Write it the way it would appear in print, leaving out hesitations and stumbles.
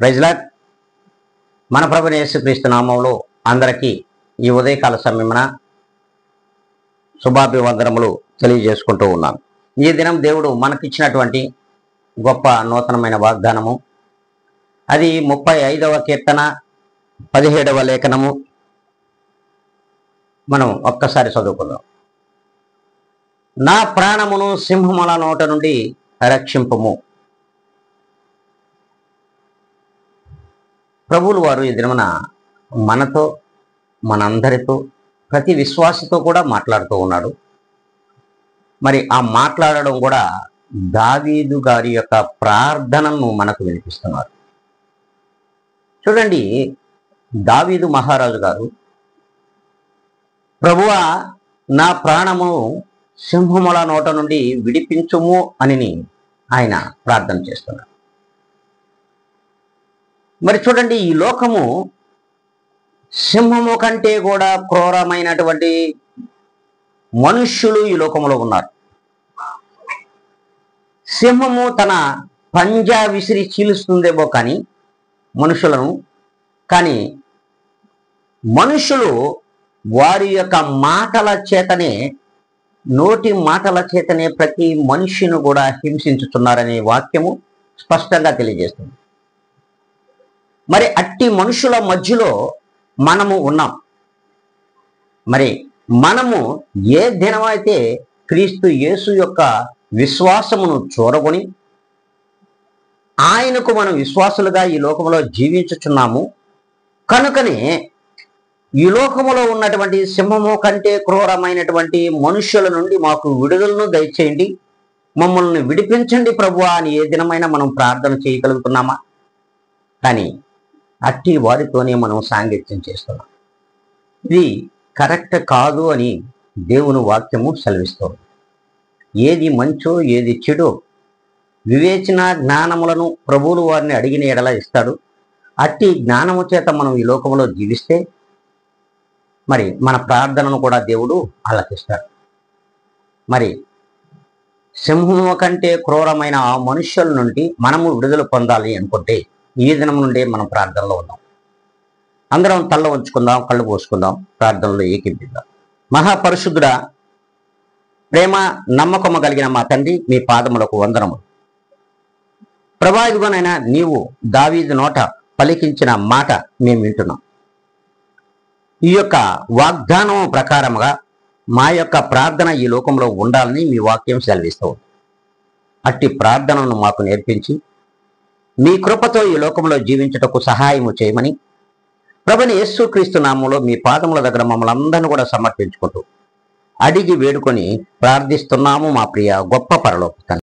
Praise lord. మన ప్రభువైన యేసుక్రీస్తు నామములో అందరికీ ఈ ఉదయకాల సమయమున శుభాభివందనములు తెలియజేసుకుంటూ ఉన్నాను. ఈ దినం దేవుడు మనకిచ్చినటువంటి గొప్ప నూతనమైన వాగ్దానము, అది 35వ కీర్తన 17వ లేఖనము. మనం ఒక్కసారి చదువుకుందాం. నా ప్రాణమును సింహముల నోట నుండి రక్షింపుము. ప్రభువులు వారు ఈ దినమున మనతో, మనందరితో, ప్రతి విశ్వాసితో కూడా మాట్లాడుతూ ఉన్నాడు. మరి ఆ మాట్లాడడం కూడా దావీదు గారి యొక్క ప్రార్థనను మనకు వినిపిస్తున్నారు. చూడండి, దావీదు మహారాజు గారు, ప్రభువా నా ప్రాణము సింహముల నోట నుండి విడిపించుము అని ఆయన ప్రార్థన చేస్తున్నారు. మరి చూడండి, ఈ లోకము సింహము కంటే కూడా క్రూరమైనటువంటి మనుష్యులు ఈ లోకంలో ఉన్నారు. సింహము తన పంజా విసిరి చీలుస్తుందేమో కానీ మనుషులను, కానీ మనుషులు వారి యొక్క మాటల చేతనే, నోటి మాటల చేతనే ప్రతి మనిషిని కూడా హింసించుతున్నారనే వాక్యము స్పష్టంగా తెలియజేస్తుంది. మరి అట్టి మనుషుల మధ్యలో మనము ఉన్నాం. మరి మనము ఏ దినమైతే క్రీస్తు యేసు యొక్క విశ్వాసమును చూరగొని ఆయనకు మనం విశ్వాసులుగా ఈ లోకంలో జీవించుచున్నాము కనుకనే ఈ లోకములో ఉన్నటువంటి సింహము కంటే క్రూరమైనటువంటి మనుషుల నుండి మాకు విడుదలను దయచేయండి, మమ్మల్ని విడిపించండి ప్రభువా అని ఏ దినమైనా మనం ప్రార్థన చేయగలుగుతున్నామా? కానీ అట్టి వారితోనే మనం సాంగత్యం చేస్తున్నాం. ఇది కరెక్ట్ కాదు అని దేవుని వాక్యము సెలవిస్తుంది. ఏది మంచో ఏది చెడో వివేచన జ్ఞానములను ప్రభువులు వారిని అడిగిన ఎడల ఇస్తాడు. అట్టి జ్ఞానము చేత మనం ఈ లోకంలో జీవిస్తే మరి మన ప్రార్థనను కూడా దేవుడు ఆలకిస్తాడు. మరి సింహము కంటే క్రూరమైన ఆ మనుష్యుల నుండి మనము విడుదల పొందాలి అనుకుంటే ఈ దినం నుండే మనం ప్రార్థనలో ఉన్నాం. అందరం తల్ల ఉంచుకుందాం, కళ్ళు పోసుకుందాం, ప్రార్థనలో ఏకీభిద్దాం. మహాపరిశుద్ధుడా, ప్రేమ నమ్మకము కలిగిన మా తండ్రి, మీ పాదములకు వందనములు. ప్రభా, ఇదిగోనైనా నీవు దావీదు నోట పలికించిన మాట మేము వింటున్నాం. ఈ యొక్క వాగ్దానం ప్రకారముగా మా యొక్క ప్రార్థన ఈ లోకంలో ఉండాలని మీ వాక్యం సెలవిస్తూ ఉంది. అట్టి ప్రార్థనను మాకు నేర్పించి మీ కృపతో ఈ లోకంలో జీవించుటకు సహాయము చేయమని ప్రభువైన యేసుక్రీస్తు నామములో మీ పాదముల దగ్గర మమ్మల్ని అందరినీ కూడా సమర్పించుకుంటూ అడిగి వేడుకొని ప్రార్థిస్తున్నాము మా ప్రియ గొప్ప పరలోక తండ్రి.